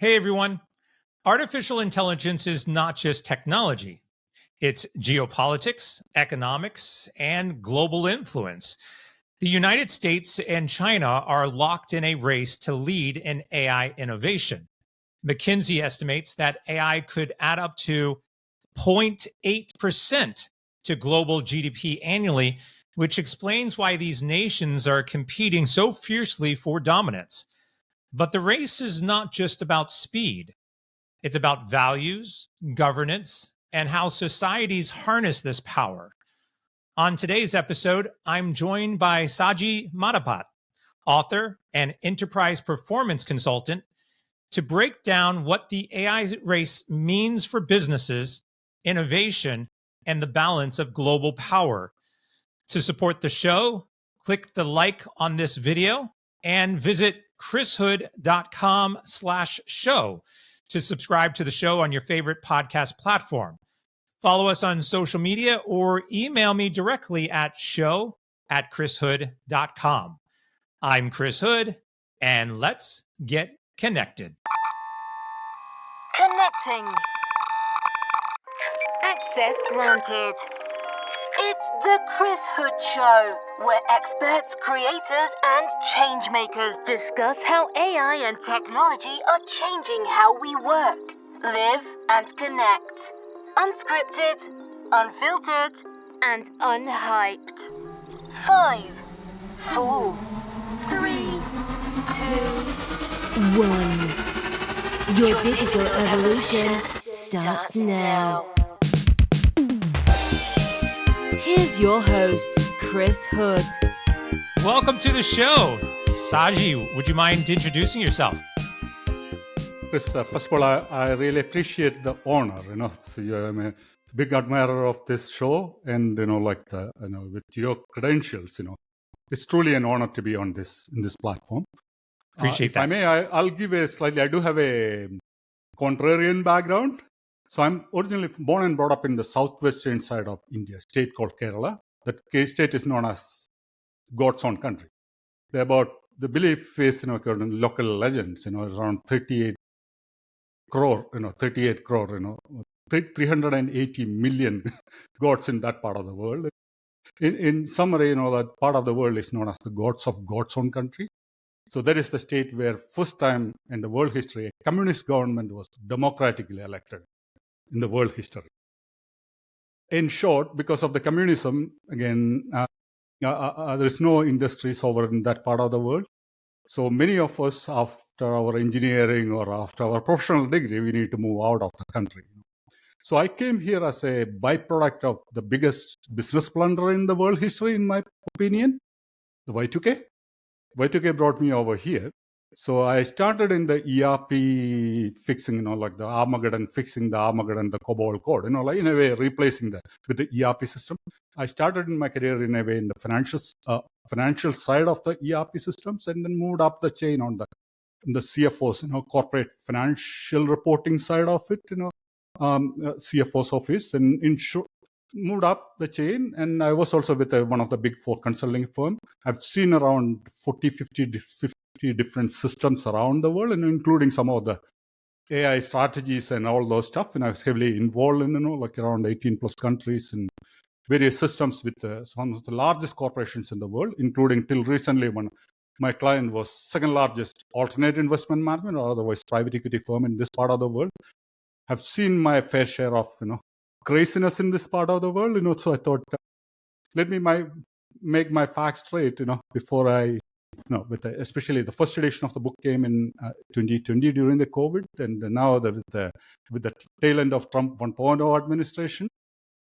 Hey everyone. Artificial intelligence is not just technology, it's geopolitics, economics, and global influence. The United States and China are locked in a race to lead in AI innovation. McKinsey estimates that AI could add up to 0.8% to global GDP annually, which explains why these nations are competing so fiercely for dominance. But the race is not just about speed. It's about values, governance, and how societies harness this power. On today's episode, I'm joined by Saji Madapat, author and enterprise performance consultant, to break down what the AI race means for businesses, innovation, and the balance of global power. To support the show, click the like on this video and visit chrishood.com/show to subscribe to the show on your favorite podcast platform. Follow us on social media or email me directly at show@chrishood.com. I'm Chris Hood, and let's get connected. Connecting. Access granted. It's the Chris Hood Show, where experts, creators, and change makers discuss how AI and technology are changing how we work, live, and connect. Unscripted, unfiltered, and unhyped. 5, 4, 3, 2, 1. Your digital evolution starts now. Here's your host, Chris Hood. Welcome to the show. Saji, would you mind introducing yourself? Chris, first of all, I really appreciate the honor. I'm a big admirer of this show, and with your credentials, it's truly an honor to be on this platform. Appreciate that. If I may, I'll give a slightly. I do have a contrarian background. So I'm originally born and brought up in the southwestern side of India, a state called Kerala. That state is known as God's own country. The belief is, local legends, around 38 crore, 380 million gods in that part of the world. In summary, that part of the world is known as the gods of God's own country. So that is the state where first time in the world history, a communist government was democratically elected in the world history. In short, because of the communism, again, there is no industries over in that part of the world. So many of us, after our engineering or after our professional degree, we need to move out of the country. So I came here as a byproduct of the biggest business blunder in the world history, in my opinion, the Y2K. Y2K brought me over here. So I started in the ERP fixing, like the Armageddon, fixing the Armageddon, the COBOL code, in a way replacing that with the ERP system. I started in my career in a way in the financial side of the ERP systems, and then moved up the chain on the CFO's, corporate financial reporting side of it, CFO's office, and moved up the chain. And I was also with one of the big four consulting firm. I've seen around 50 different systems around the world, and including some of the AI strategies and all those stuff. And I was heavily involved in, around 18 plus countries and various systems with some of the largest corporations in the world, including till recently when my client was second largest alternate investment management or otherwise private equity firm in this part of the world. I've seen my fair share of, craziness in this part of the world, so I thought, let me make my facts straight, before I, especially the first edition of the book came in 2020 during the COVID, and now with the tail end of Trump 1.0 administration.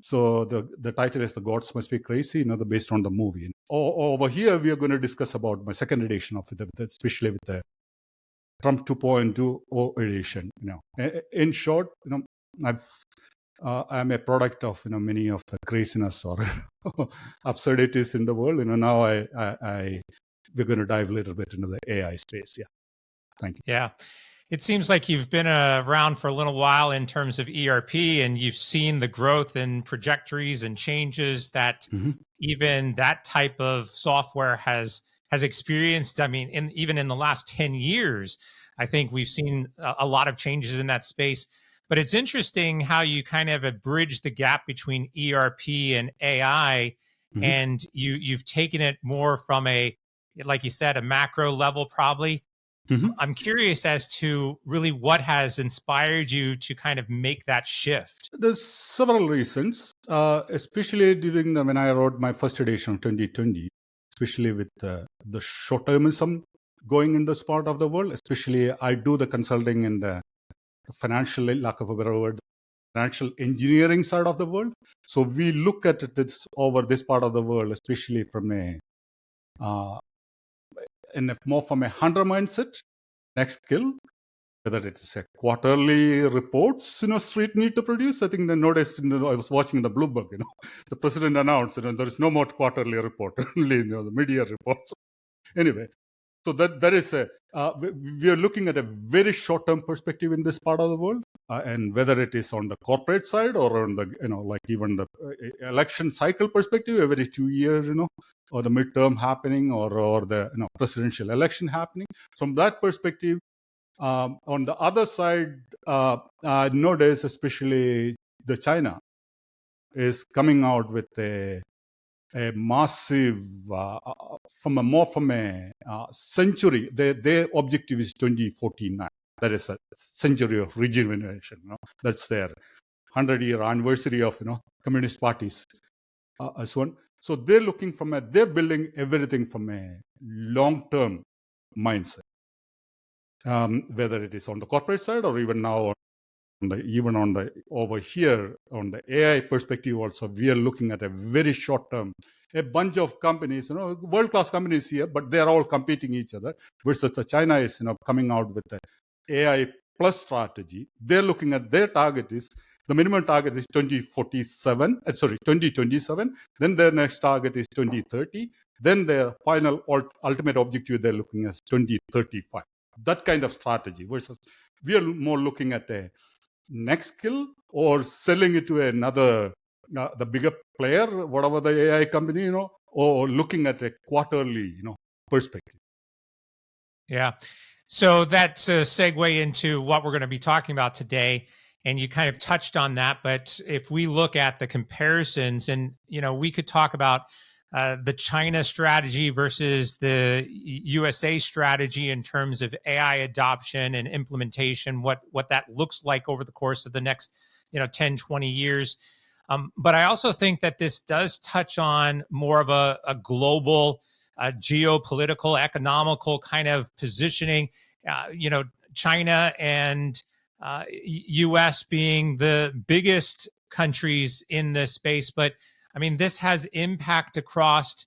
So the title is The Gods Must Be Crazy, based on the movie. Over here, we are going to discuss about my second edition of it, especially with the Trump 2.0 edition. In short, I'm a product of many of the craziness or absurdities in the world. Now we're going to dive a little bit into the AI space. Yeah, thank you. Yeah, it seems like you've been around for a little while in terms of ERP, and you've seen the growth and trajectories and changes that even that type of software has experienced. I mean, even in the last 10 years. I think we've seen a lot of changes in that space. But it's interesting how you kind of have bridged the gap between ERP and AI, Mhm. and you've taken it more from a, like you said, a macro level probably. Mhm. I'm curious as to really what has inspired you to kind of make that shift. There's several reasons, especially during when I wrote my first edition of 2020, especially with the short-termism going in this part of the world. Especially, I do the consulting in the financial, lack of a better word, financial engineering side of the world. So we look at this over this part of the world, especially from a uh, more from a hunter mindset. Next skill, whether it is a quarterly reports, street need to produce. I think they noticed, I was watching the Bloomberg, the president announced, there is no more quarterly report, only, the media reports. Anyway, so that is we are looking at a very short-term perspective in this part of the world, and whether it is on the corporate side or on the, like even the election cycle perspective, every 2 years, or the midterm happening, or the presidential election happening. From that perspective, on the other side, nowadays, especially the China is coming out with a massive, from a century. Their objective is 2049. That is a century of rejuvenation. That's their 100-year anniversary of communist parties as one. So they're looking they're building everything from a long-term mindset. Whether it is on the corporate side or even now even on the over here on the AI perspective also, we are looking at a very short term. A bunch of companies, world-class companies here, but they are all competing each other. Versus the China is, coming out with the AI plus strategy. They're looking at their target is the minimum target is 2027. Then their next target is 2030. Then their final ultimate objective they're looking at 2035. That kind of strategy. Versus we are more looking at a next skill or selling it to another, the bigger player, whatever the AI company, or looking at a quarterly, perspective. Yeah. So that's a segue into what we're going to be talking about today. And you kind of touched on that. But if we look at the comparisons, and, we could talk about the China strategy versus the USA strategy in terms of AI adoption and implementation, what that looks like over the course of the next, 10, 20 years. But I also think that this does touch on more of a global geopolitical, economical kind of positioning. China and U.S. being the biggest countries in this space, but I mean, this has impact across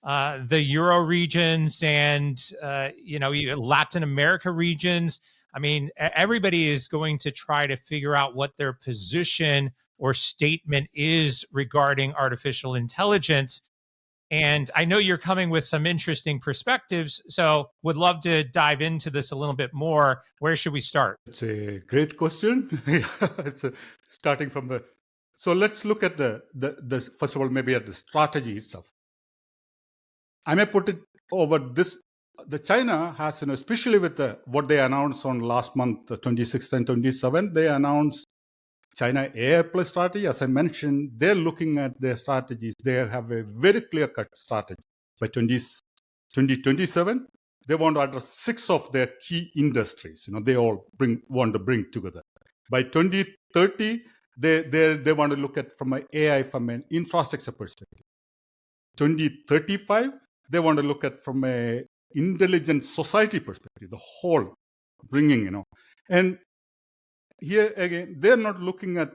the Euro regions and Latin America regions. I mean, everybody is going to try to figure out what their position or statement is regarding artificial intelligence. And I know you're coming with some interesting perspectives, so would love to dive into this a little bit more. Where should we start? It's a great question. It's starting from the. So let's look at the first of all, maybe at the strategy itself. I may put it over this. The China has, especially with what they announced on last month, 26th and 27th, they announced China AI Plus strategy. As I mentioned, they're looking at their strategies. They have a very clear-cut strategy. By 2027, they want to address 6 of their key industries. They all want to bring together. By 2030, they want to look at from an AI, from an infrastructure perspective. 2035, they want to look at from a intelligent society perspective, the whole bringing, and here again, they're not looking at,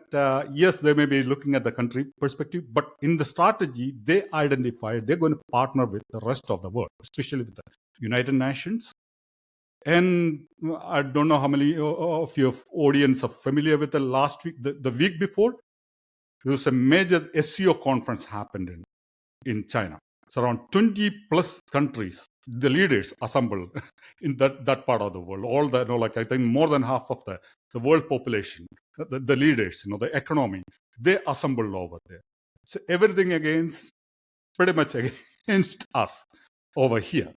yes, they may be looking at the country perspective, but in the strategy, they identify they're going to partner with the rest of the world, especially with the United Nations. And I don't know how many of your audience are familiar with the last week, the week before, there was a major SEO conference happened in China. So around 20 plus countries, the leaders assembled in that part of the world. All the, I think more than half of the world population, the leaders, the economy, they assembled over there. So everything pretty much against us over here,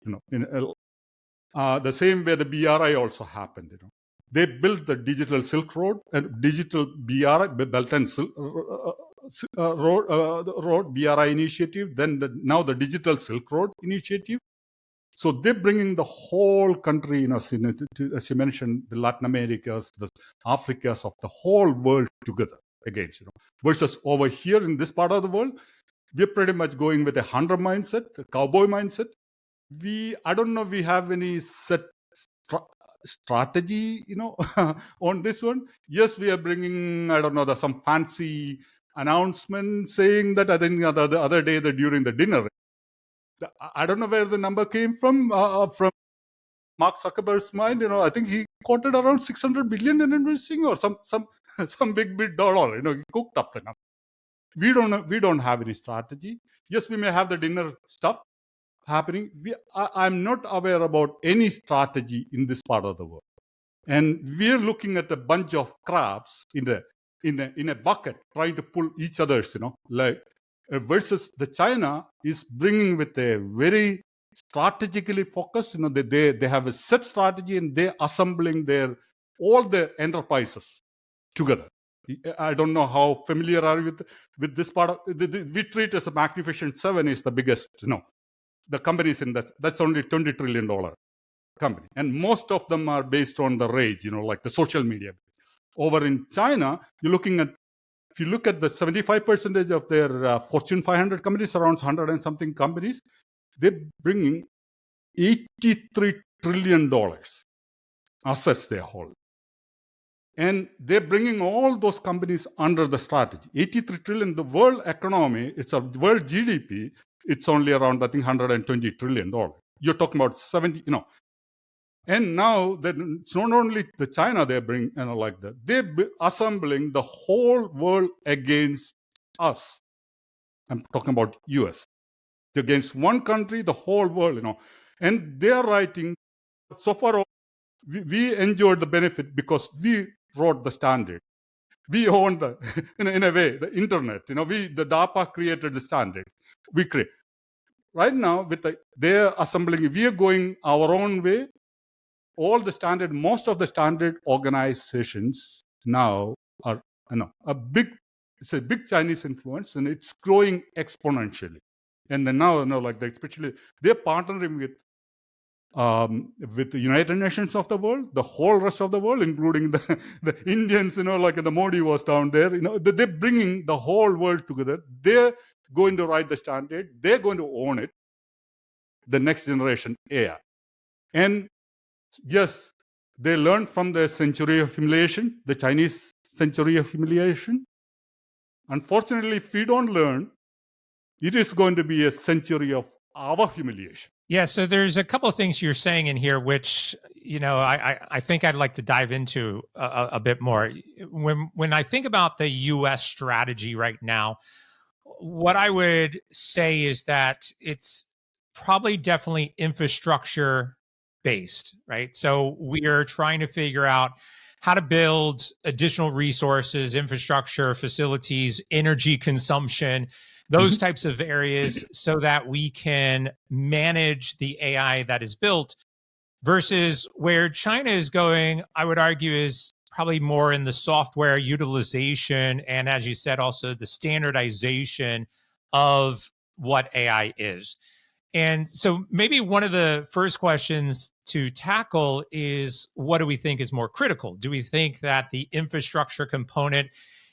The same way the BRI also happened. They built the digital Silk Road and digital BRI, Belt and Road BRI initiative. Then now the digital Silk Road initiative. So they're bringing the whole country, as you mentioned, the Latin Americas, the Africas of the whole world together again. Versus over here in this part of the world, we're pretty much going with a hunter mindset, a cowboy mindset. I don't know, we have any set strategy, on this one. Yes, we are bringing, I don't know, some fancy announcement saying that. I think the other day that during the dinner, I don't know where the number came from Mark Zuckerberg's mind. I think he quoted around 600 billion in investing or some some big dollar. He cooked up the number. We don't have any strategy. Yes, we may have the dinner stuff happening. I'm not aware about any strategy in this part of the world, and we're looking at a bunch of crabs in a bucket trying to pull each other's. Versus the China is bringing with a very strategically focused. They have a set strategy and they're assembling all the enterprises together. I don't know how familiar are you with this part of we treat as a Magnificent Seven is the biggest. The companies in that's only $20 trillion company, and most of them are based on the rage. Like the social media. Over in China, if you look at the 75% of their Fortune 500 companies, around 100 and something companies, they're bringing $83 trillion assets they hold. And they're bringing all those companies under the strategy. 83 trillion, the world economy, it's a world GDP, it's only around, I think, $120 trillion. You're talking about 70, And now that it's not only the China they bring, like that, they're assembling the whole world against us. I'm talking about US. Against one country, the whole world, And they're writing, so far, we enjoyed the benefit because we wrote the standard. We own in a way, the internet. The DARPA created the standard. We create. Right now, they're assembling, we are going our own way. Most of the standard organizations now are, it's a big Chinese influence, and it's growing exponentially. And then now, especially they're partnering with the United Nations of the world, the whole rest of the world, including the Indians, like the Modi was down there. They're bringing the whole world together. They're going to write the standard. They're going to own it. The next generation AI. And yes, they learned from the century of humiliation, the Chinese century of humiliation. Unfortunately, if we don't learn, it is going to be a century of our humiliation. Yeah, so there's a couple of things you're saying in here, which I think I'd like to dive into a bit more. When I think about the U.S. strategy right now, what I would say is that it's probably definitely infrastructure based, right? So we are trying to figure out how to build additional resources, infrastructure, facilities, energy consumption, those types of areas, so that we can manage the AI that is built, versus where China is going, I would argue, is probably more in the software utilization and, as you said, also the standardization of what AI is. And so maybe one of the first questions to tackle is, what do we think is more critical? Do we think that the infrastructure component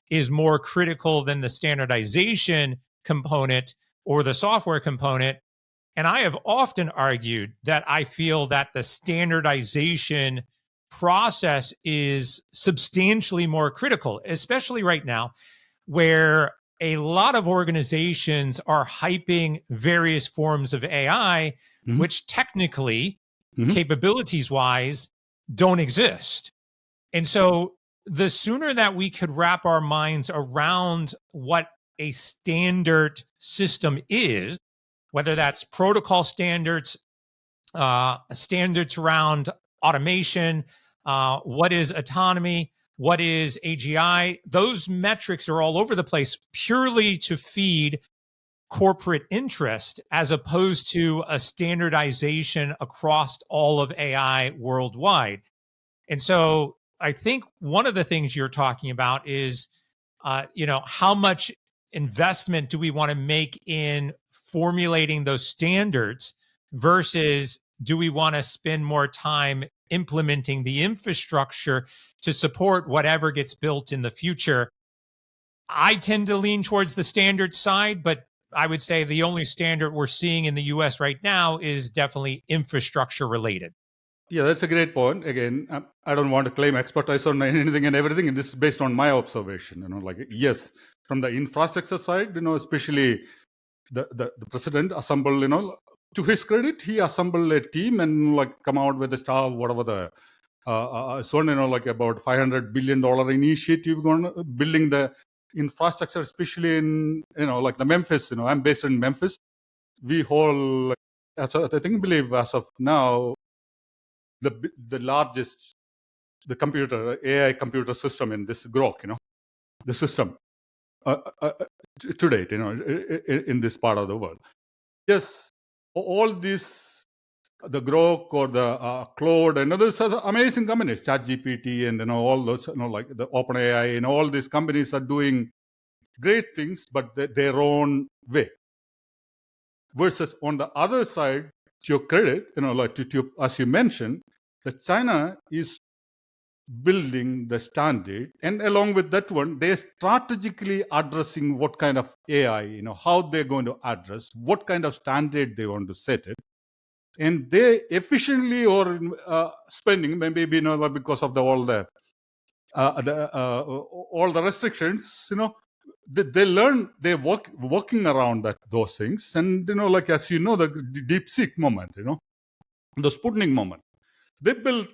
is more critical than the standardization component or the software component? And I have often argued that I feel that the standardization process is substantially more critical, especially right now, where a lot of organizations are hyping various forms of AI, which technically, capabilities wise, don't exist. And so the sooner that we could wrap our minds around what a standard system is, whether that's protocol standards, standards around automation, what is autonomy, what is AGI, those metrics are all over the place purely to feed corporate interest as opposed to a standardization across all of AI worldwide. And so I think one of the things you're talking about is, how much investment do we want to make in formulating those standards versus do we want to spend more time implementing the infrastructure to support whatever gets built in the future? I tend to lean towards the standard side, but I would say the only standard we're seeing in the US right now is definitely infrastructure related. Yeah, that's a great point. Again, I don't want to claim expertise on anything and everything, and this is based on my observation. Yes, from the infrastructure side, especially the president assembled, to his credit, he assembled a team and come out with the staff, whatever the about $500 billion initiative building the infrastructure, especially in the Memphis. I'm based in Memphis. We hold, I believe as of now, the largest AI computer system in this Grok, the system to date, in this part of the world. Yes, all these, the Grok or the Claude and others are amazing companies, ChatGPT and all those, like the OpenAI and all these companies are doing great things, but their own way. Versus on the other side, to your credit, as you mentioned, that China is building the standard, and along with that one, they're strategically addressing what kind of AI, how they're going to address, what kind of standard they want to set it. And they efficiently or spending, maybe because of all the restrictions, they learn, they're working around those things. And as you know, the deep seek moment, the Sputnik moment, they built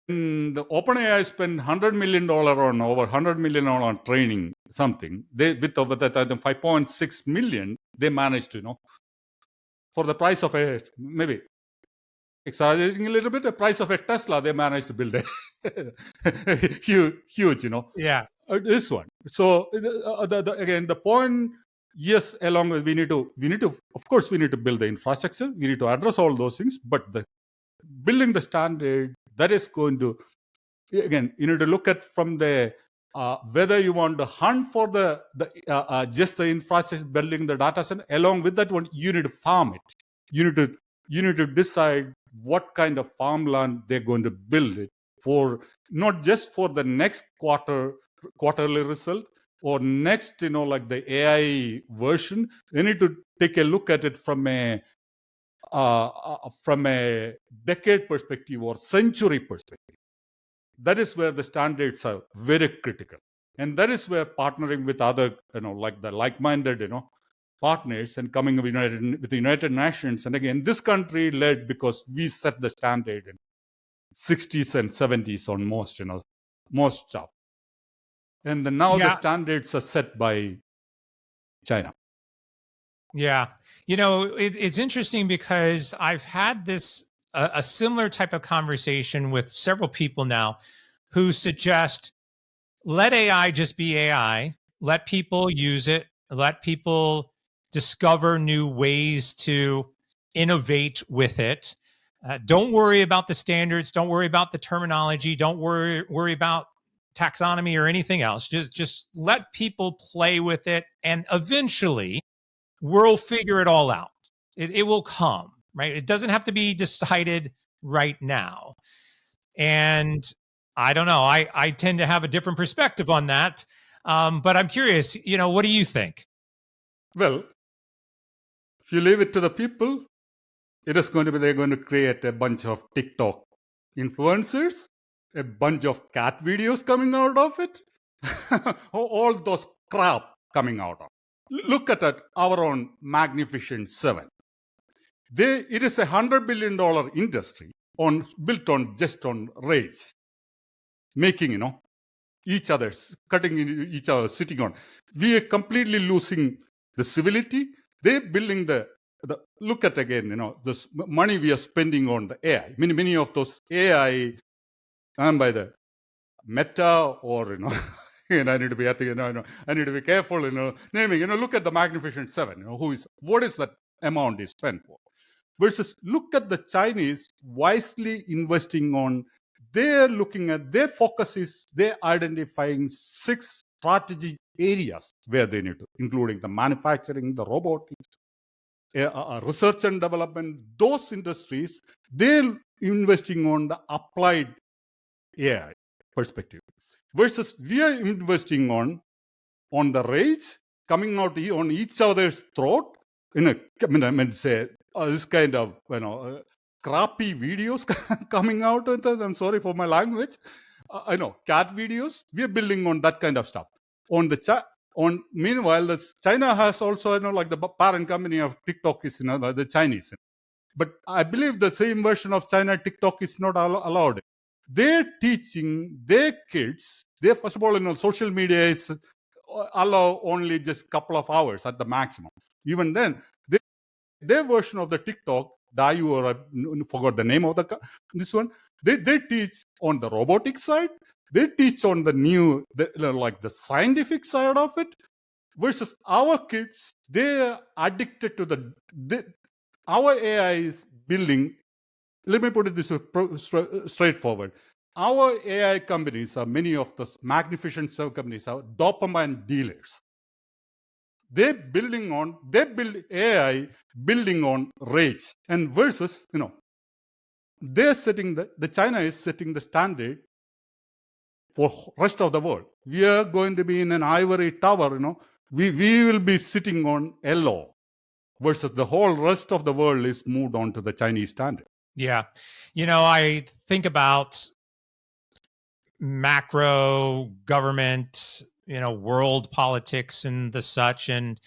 the OpenAI spent $100 million on over $100 million on training something. They with over that 5.6 million, they managed to, for the price of maybe exaggerating a little bit, the price of a Tesla, they managed to build a huge, Yeah. This one. So again, the point, yes, along with we need to, of course, we need to build the infrastructure. We need to address all those things, but building the standard, that is going to, again, you need to look at from the whether you want to hunt for the just the infrastructure, building the data center. Along with that one, you need to farm it. You need to decide what kind of farmland they're going to build it for, not just for the next quarterly result or next, like the AI version. They need to take a look at it from a decade perspective or century perspective. That is where the standards are very critical, and that is where partnering with other, like the like-minded, partners and coming with the United Nations. And again, this country led because we set the standard in 60s and 70s on most stuff, and now the standards are set by China. Yeah. It's interesting because I've had a similar type of conversation with several people now who suggest let AI just be AI, let people use it, let people discover new ways to innovate with it. Don't worry about the standards. Don't worry about the terminology. Don't worry about taxonomy or anything else. Just let people play with it, and eventually we'll figure it all out. It will come, right? It doesn't have to be decided right now. And I don't know. I tend to have a different perspective on that. But I'm curious, what do you think? Well, if you leave it to the people, it is going to be, they're going to create a bunch of TikTok influencers, a bunch of cat videos coming out of it, all those crap coming out of it. Look at that, our own Magnificent Seven. It is $100 billion industry built on just on race, making, each other's, cutting each other, sitting on. We are completely losing the civility. They're building look at again, this money we are spending on the AI. Many of those AI, by the Meta or, I need to be ethical. I need to be careful. Naming. Look at the Magnificent Seven. What is that amount is spent for? Versus look at the Chinese wisely investing on. They're focus is they're identifying 6 strategy areas where they need to, including the manufacturing, the robotics, research and development. Those industries, they're investing on the applied AI perspective. Versus we are investing on the rage coming out on each other's throat. Say this kind of crappy videos coming out. I'm sorry for my language. I know cat videos. We are building on that kind of stuff. Meanwhile, China has also like the parent company of TikTok is the Chinese. But I believe the same version of China TikTok is not allowed. They're teaching their kids. First of all, social media is allow only just couple of hours at the maximum. Even then, their version of the TikTok, I forgot the name of this one. They teach on the robotic side. They teach on the scientific side of it. Versus our kids, they're addicted to our AI is building. Let me put it this way, straightforward. Our AI companies many of the Magnificent Seven companies are dopamine dealers. They build AI building on rage. And versus, they're setting the China is setting the standard for rest of the world. We are going to be in an ivory tower, we will be sitting on yellow. Versus the whole rest of the world is moved on to the Chinese standard. Yeah. I think about macro government, world politics and the such. And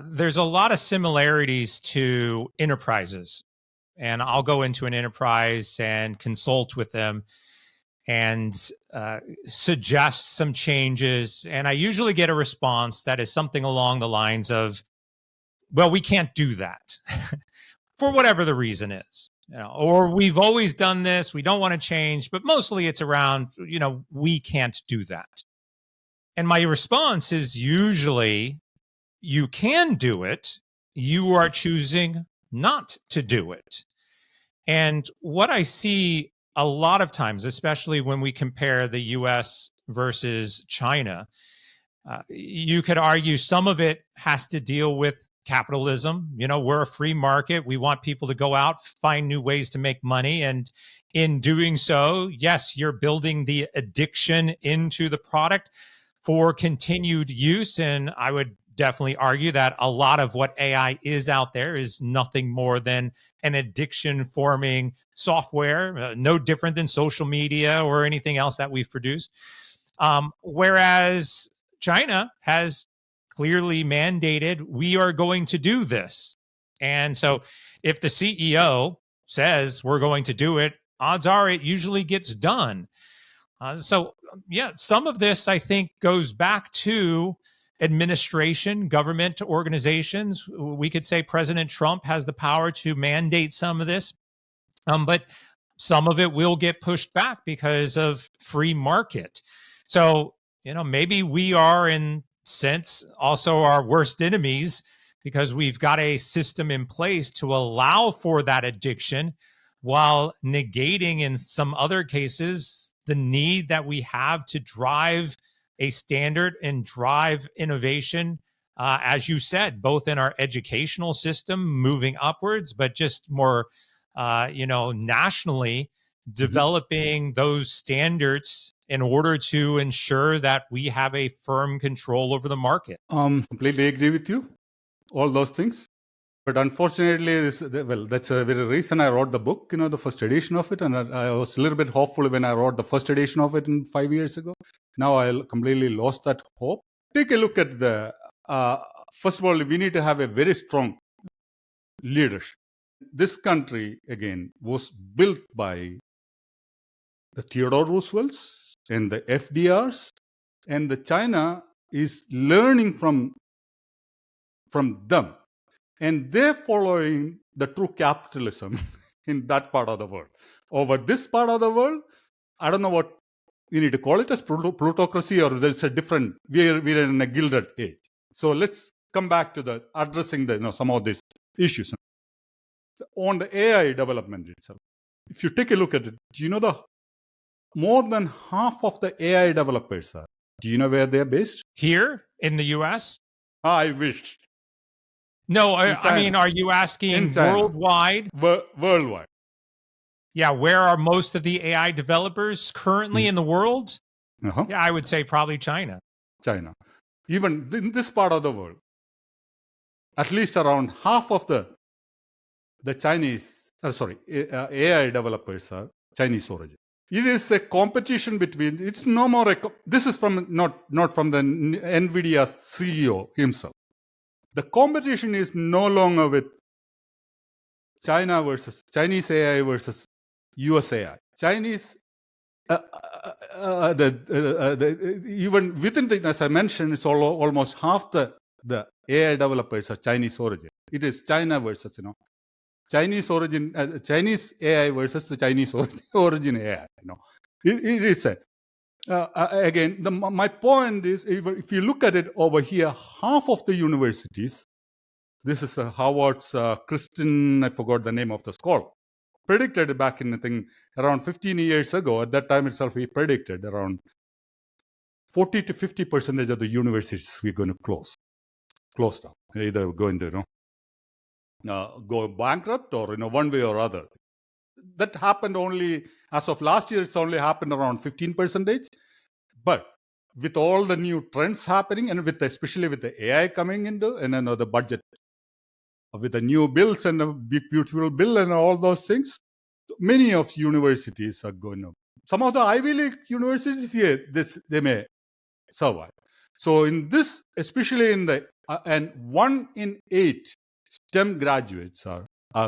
there's a lot of similarities to enterprises. And I'll go into an enterprise and consult with them and suggest some changes. And I usually get a response that is something along the lines of, well, we can't do that for whatever the reason is. Or we've always done this, we don't want to change, but mostly it's around, we can't do that. And my response is usually, you can do it, you are choosing not to do it. And what I see a lot of times, especially when we compare the US versus China, you could argue some of it has to deal with capitalism. We're a free market. We want people to go out, find new ways to make money. And in doing so, yes, you're building the addiction into the product for continued use. And I would definitely argue that a lot of what AI is out there is nothing more than an addiction forming software, no different than social media or anything else that we've produced. Whereas China has clearly mandated, we are going to do this. And so if the CEO says we're going to do it, odds are it usually gets done. So some of this, I think, goes back to administration, government organizations. We could say President Trump has the power to mandate some of this, but some of it will get pushed back because of free market. So, maybe we are in sense also our worst enemies because we've got a system in place to allow for that addiction while negating in some other cases the need that we have to drive a standard and drive innovation, as you said, both in our educational system moving upwards, but just more, nationally developing those standards in order to ensure that we have a firm control over the market. Completely agree with you, all those things. But unfortunately, that's the very reason I wrote the book, the first edition of it. And I was a little bit hopeful when I wrote the first edition of it 5 years ago. Now I completely lost that hope. Take a look at first of all, we need to have a very strong leadership. This country, again, was built by the Theodore Roosevelts and the FDRs, and the China is learning from them. And they're following the true capitalism in that part of the world. Over this part of the world, I don't know what we need to call it as plutocracy, or there's a different, we're in a gilded age. So let's come back to the addressing the some of these issues on the AI development itself. If you take a look at it, do you know the more than half of the AI developers are? Do you know where they're based? Here in the US? I wish. No, In I mean, China. are you asking In China. worldwide? Worldwide. Yeah, where are most of the AI developers currently in the world? Uh-huh. Yeah, I would say probably China. China. Even in this part of the world, at least around half of the Chinese, AI developers are Chinese origin. It is a competition between. It's no more. This is from not from the NVIDIA CEO himself. The competition is no longer with China versus Chinese AI versus US AI. Chinese, even within the, as I mentioned, it's almost half the AI developers are Chinese origin. It is China versus Chinese origin, Chinese AI versus the Chinese origin AI. It is a again. My point is, if you look at it over here, half of the universities. This is Harvard's Kristen, I forgot the name of the scholar, predicted back in, I think, around 15 years ago. At that time itself, he predicted around 40 to 50% of the universities we're going to close down, either going to go bankrupt or one way or other. That happened only as of last year. It's only happened around 15%. But with all the new trends happening, and especially with the AI coming into, and the budget. With the new bills and a big beautiful bill and all those things, many of universities are going to. Some of the Ivy League universities here, they may survive. So in this, especially in the and 1 in 8 STEM graduates are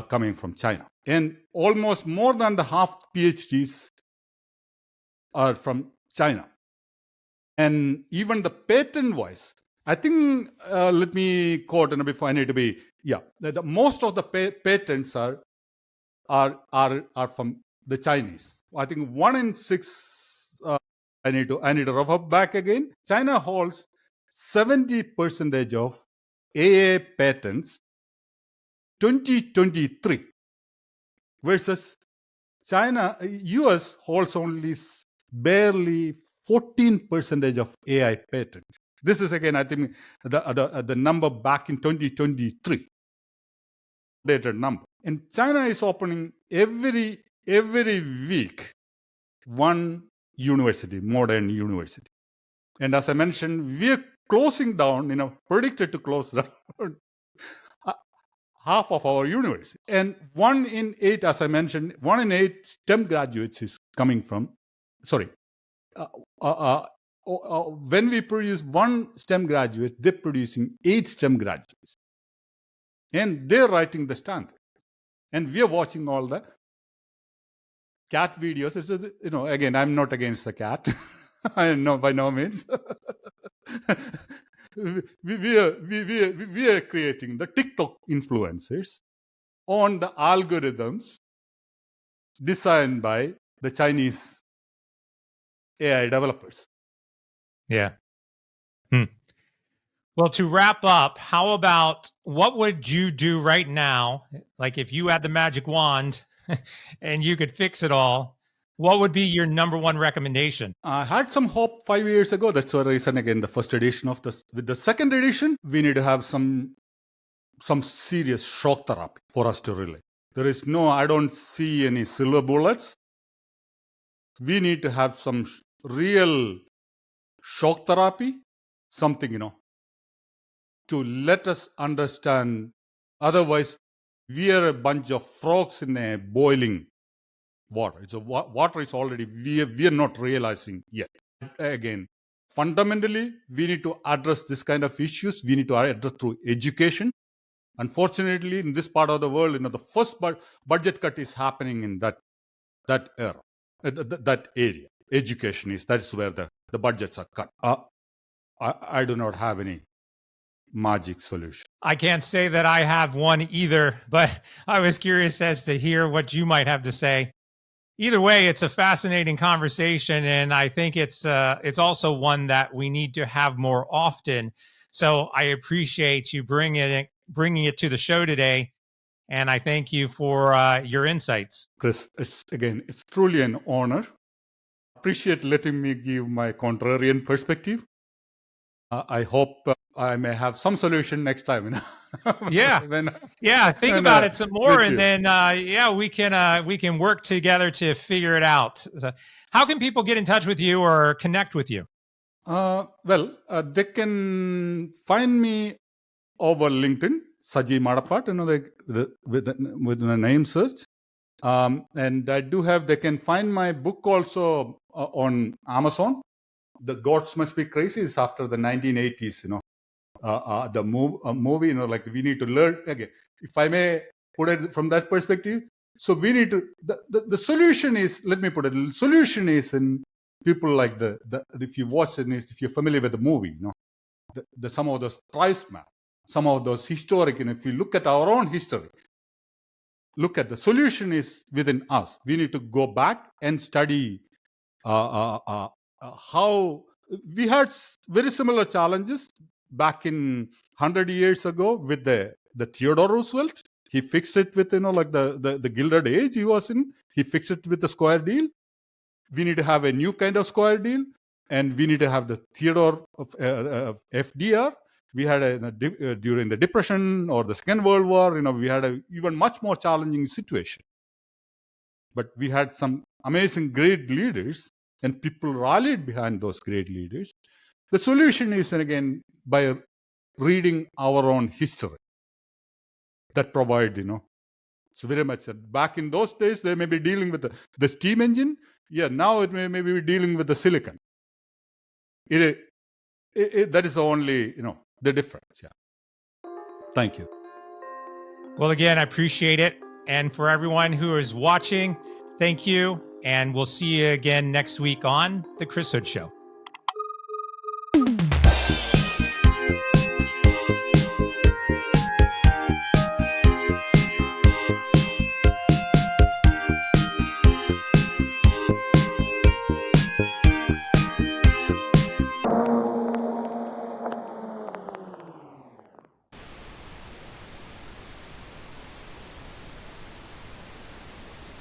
coming from China, and almost more than the half PhDs are from China, and even the patent wise. I think, let me quote, and before I need to be, the most of the patents are from the Chinese. I think 1 in 6. I need to refer back again. China holds 70% of AA patents 2023 versus US holds only barely 14% of AI patents. This is again, I think, the number back in 2023, dated number. And China is opening every week one university, modern university. And as I mentioned, we're closing down, predicted to close down half of our university. And 1 in 8, as I mentioned, 1 in 8 STEM graduates is coming from, when we produce 1 STEM graduate, they're producing 8 STEM graduates. And they're writing the standard. And we're watching all the cat videos. Again, I'm not against the cat. I know, by no means. we are creating the TikTok influencers on the algorithms designed by the Chinese AI developers. Yeah. Well, to wrap up, how about what would you do right now? Like if you had the magic wand and you could fix it all, what would be your number one recommendation? I had some hope 5 years ago. That's the reason, again, the first edition of this. With the second edition, we need to have some serious shock therapy for us to relate. There is I don't see any silver bullets. We need to have some real shock therapy, something, to let us understand. Otherwise, we are a bunch of frogs in a boiling water. So water is already, we are not realizing yet. Again, fundamentally, we need to address this kind of issues. We need to address through education. Unfortunately, in this part of the world, the first budget cut is happening in that era, that area. Education that's where the budgets are cut. I do not have any magic solution. I can't say that I have one either, but I was curious as to hear what you might have to say. Either way, it's a fascinating conversation, and I think it's also one that we need to have more often. So I appreciate you bringing it to the show today, and I thank you for your insights. Chris, it's truly an honor. Appreciate letting me give my contrarian perspective. I hope I may have some solution next time. Yeah, think about it some more, and then we can work together to figure it out. So how can people get in touch with you or connect with you? They can find me over LinkedIn, Saji Madapat, with the name search. And I do have, they can find my book also on Amazon. The Gods Must Be Crazy is after the 1980s, the movie, like we need to learn again. If I may put it from that perspective, so we need to, the solution is, let me put it, the solution is in people like if you watch it, if you're familiar with the movie, some of those tribesmen, some of those historic, if you look at our own history, look at the solution is within us. We need to go back and study how we had very similar challenges back in 100 years ago with the Theodore Roosevelt. He fixed it with like the Gilded Age he was in. He fixed it with the square deal. We need to have a new kind of square deal, and we need to have the Theodore of FDR. We had during the Depression or the Second World War, we had a even much more challenging situation. But we had some amazing great leaders, and people rallied behind those great leaders. The solution is, again, by reading our own history. That provide, so very much. Back in those days, they may be dealing with the steam engine. Yeah, now it may be dealing with the silicon. That is only, the difference. Yeah. Thank you. Well, again, I appreciate it. And for everyone who is watching, thank you. And we'll see you again next week on The Chris Hood Show.